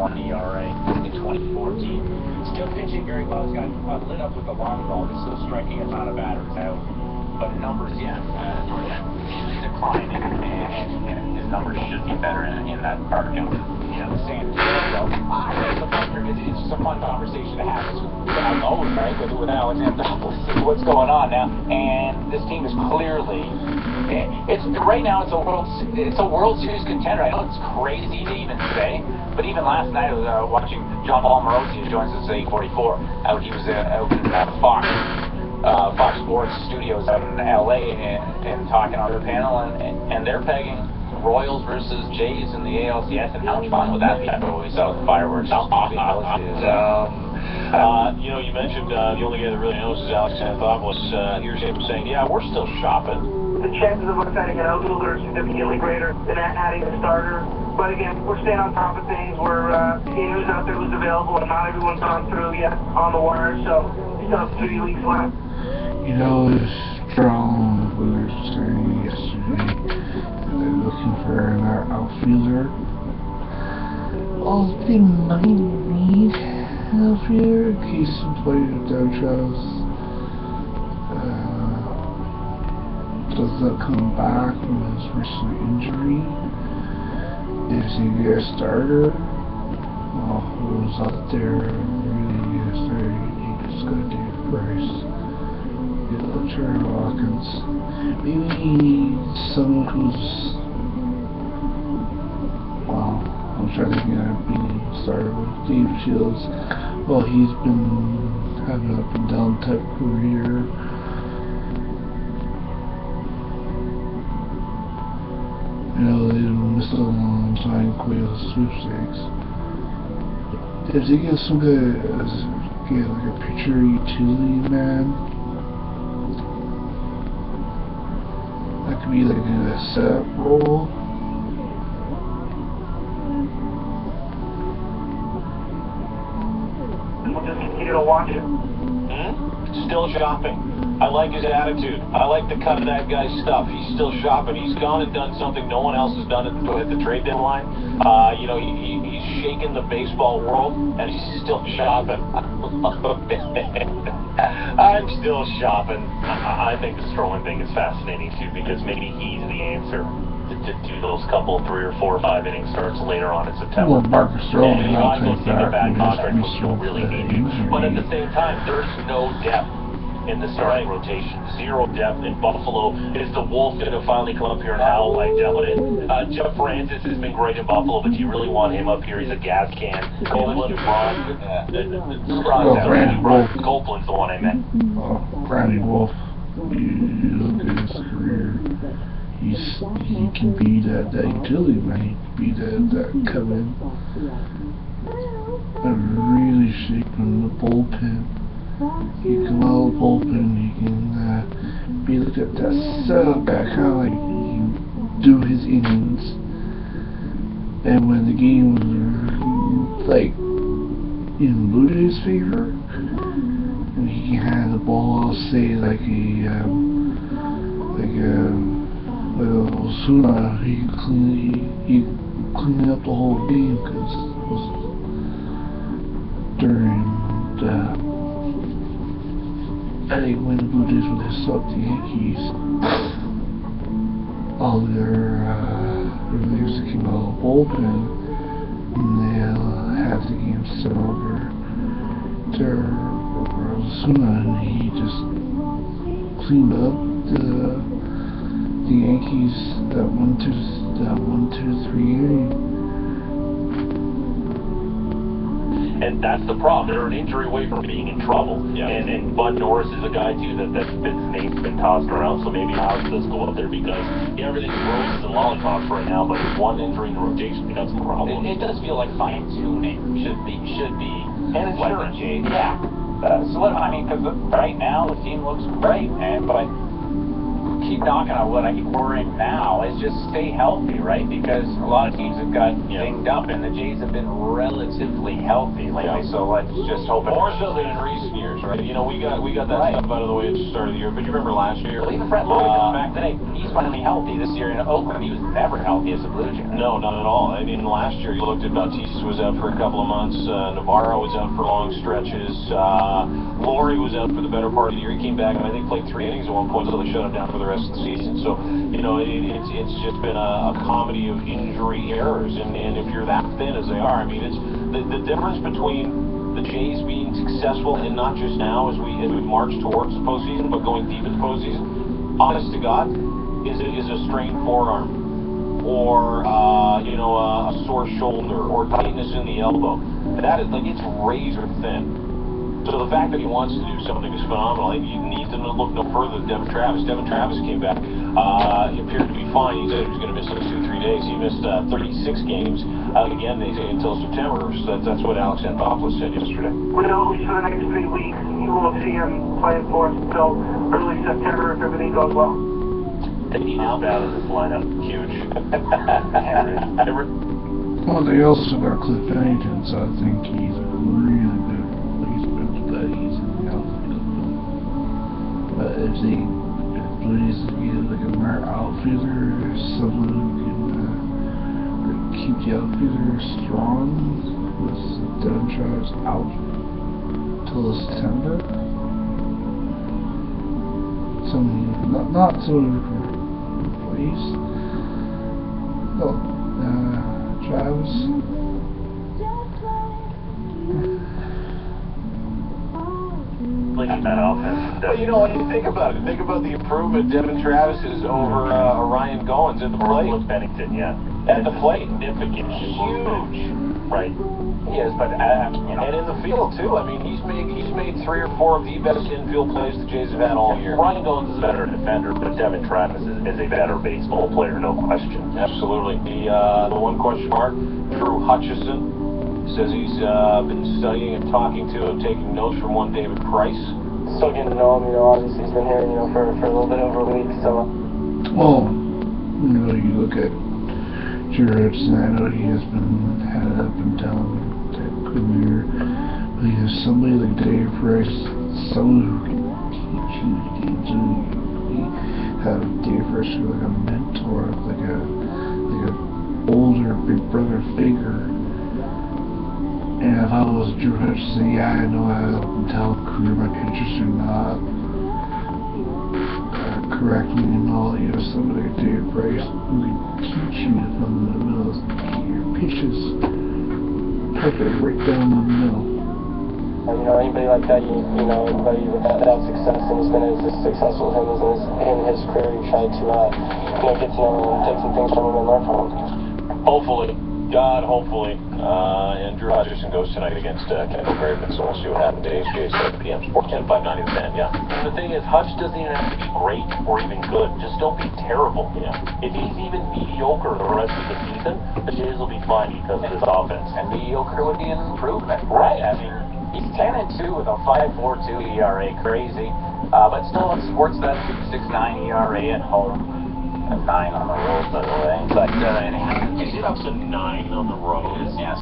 1 ERA in 2014. Still pitching very well. He's got lit up with the long ball. He's still striking a ton of batters out. But numbers, yeah, declining, and his numbers should be better in that part of the San Diego. It's just a fun conversation to have. Without Owen, right? With Alexander, we'll see what's going on now. And this team is clearly, right now it's a World Series contender. I know it's crazy to even say, but even last night I was watching John Paul Morosi, who joins us at 8:44. He was out in Fox Sports Studios out in LA and talking on the panel, and they're pegging Royals versus Jays in the ALCS, and how much fun would that be? We saw the fireworks. You mentioned the only guy that really knows is Alex Anthopoulos. Here's him saying, yeah, we're still shopping. The chances of us adding an outfielder are significantly greater than adding a starter. But again, we're staying on top of things. We're seeing who's out there, who's available, and not everyone's gone through yet on the wire, so we still have 3 weeks left. You know, it's strong, we were saying yesterday, they're looking for an outfielder. All they might need an outfielder in case some player without Charles does not come back from his recent injury. If he get a starter, well, who's out there really get a starter, you just gotta do it first. Trevor Watkins. Maybe someone who's, well, I'm trying to think of started with Dave Shields. Well, he's been having an up and down type career. You know, they missed a long time with sweepstakes. If they get some guy, get like a pitcher utility man, that could be like a setup role. We'll just continue to watch it. Still shopping. I like his attitude. I like the cut of that guy's stuff. He's still shopping. He's gone and done something no one else has done at the trade deadline. He's shaking the baseball world, and he's still shopping. I'm still shopping. I think the Stroman thing is fascinating too, because maybe he's the answer to do those couple 3 or 4 or 5 inning starts later on in September. Well, Marcus Stroman, I don't think a bad contract, which you don't really need to. But at the same time, there's no depth in the starting rotation. 0 depth in Buffalo. Is the Wolf going to finally come up here and howl? I doubt it. Jeff Francis has been great in Buffalo, but do you really want him up here? He's a gas can. Copeland, Copeland's the one I meant. Brandy Wolf, you look at his career, he can be that utility man, he can be that come in and really shaping the bullpen. He can out the bullpen, he can be like that setup guy, kind of like he do his innings, and when the game was like in Blue Jays' favor, and he can have the ball, I'll say like Osuna, he clean up the whole game, because during the, I think when the Blue Jays would have swept the Yankees, all their relievers that came out of the bullpen, and they'll have the game set over to Osuna, and he just cleaned up the Yankees that 1-2-3 inning. And that's the problem. They're an injury away from being in trouble. Yeah. And Bud Norris is a guy, too, that's his name's been tossed around. So maybe Alex does go up there, because everything's roses and lollipops right now, but if one injury in the rotation becomes a problem. It does feel like fine-tuning should be and insurance. Yeah. Because right now the team looks great, man, but keep knocking on wood, I keep worrying now, is just stay healthy, right? Because a lot of teams have got dinged up, and the Jays have been relatively healthy lately, so let's just hope it... More so than in recent years, right? You know, we got that stuff out of the way at the start of the year, but you remember last year? Well, even Brett Louis comes back today. He's finally healthy this year in Oakland. He was never healthy as a Blue Jay. No, not at all. I mean, last year you looked at Bautista was out for a couple of months, Navarro was out for long stretches, Laurie was out for the better part of the year. He came back and I think played 3 innings at one point, so they shut him down for the rest of the season. So, you know, it's just been a comedy of injury errors, and if you're that thin as they are, I mean, it's the difference between the Jays being successful, and not just now as we march towards the postseason, but going deep into the postseason, honest to God, is a strained forearm, or you know, a sore shoulder, or tightness in the elbow. That is, like, it's razor thin. So the fact that he wants to do something is phenomenal. I think you need to look no further than Devin Travis. Devin Travis came back. He appeared to be fine. He said he was going to miss like 2-3 days. He missed 36 games. Again, they say until September. So that's what Alex Anthopoulos said yesterday. We know for the next 3 weeks, you won't see him playing for us until early September if everything goes well. He's out of this lineup. Huge. Well, they also got Cliff Pennington, so I think he's a really good replacement, but he's in the outfield. But if Blues get like a more outfielder, someone who can keep the outfielder strong, with Devin Travis out till September. Someone, not someone who can replace. No. Travis. That offense. Well, you know, when you think about it, think about the improvement Devin Travis is over Ryan Goins at the plate. With Pennington, yeah. At the plate. Significant. Huge. Right. Yes, but and in the field too. I mean, he's made 3 or 4 of the best infield plays the Jays have had all year. Ryan Goins is a better defender, but Devin Travis is a better baseball player, no question. Absolutely. The one question mark, Drew Hutchison, says he's been studying and talking to him, taking notes from one David Price. Still getting to know him, you know, obviously he's been here, you know, for a little bit over a week, so. Well, you know, you look at Drew Hutchison, I know he has had an up and down type career, but he has somebody like Dave Price, someone who can teach you games, and have Dave Price like a mentor, like a older big brother figure. And if I was Drew Hutchison, yeah, I know I have up and down career, my pitchers are not correct me and all, you know, somebody like Dave Price who can teach you from the middle of your pitches perfect right down the middle. You know, anybody like that, you know, anybody with that success and has been as successful as him in his career, you try to, you know, get to know him and take some things from him and learn from him. Hopefully. God, hopefully. And Drew Hutchison goes tonight against Kendall Graveman, so we'll see what happens. Today's Jays 7 p.m. Sport 10, 590 to 10, yeah. And the thing is, Hutch doesn't even have to be great or even good. Just don't be terrible. Yeah. If he's even mediocre the rest of the season, the Jays will be fine because of his offense. And mediocre would be an improvement, right? I mean, he's 10-2 with a 5.42 ERA, crazy. But still on Sportsnet, 6.9 ERA at home. A 9 on the road, by the way. But Is it up to 9 on the road? Yes.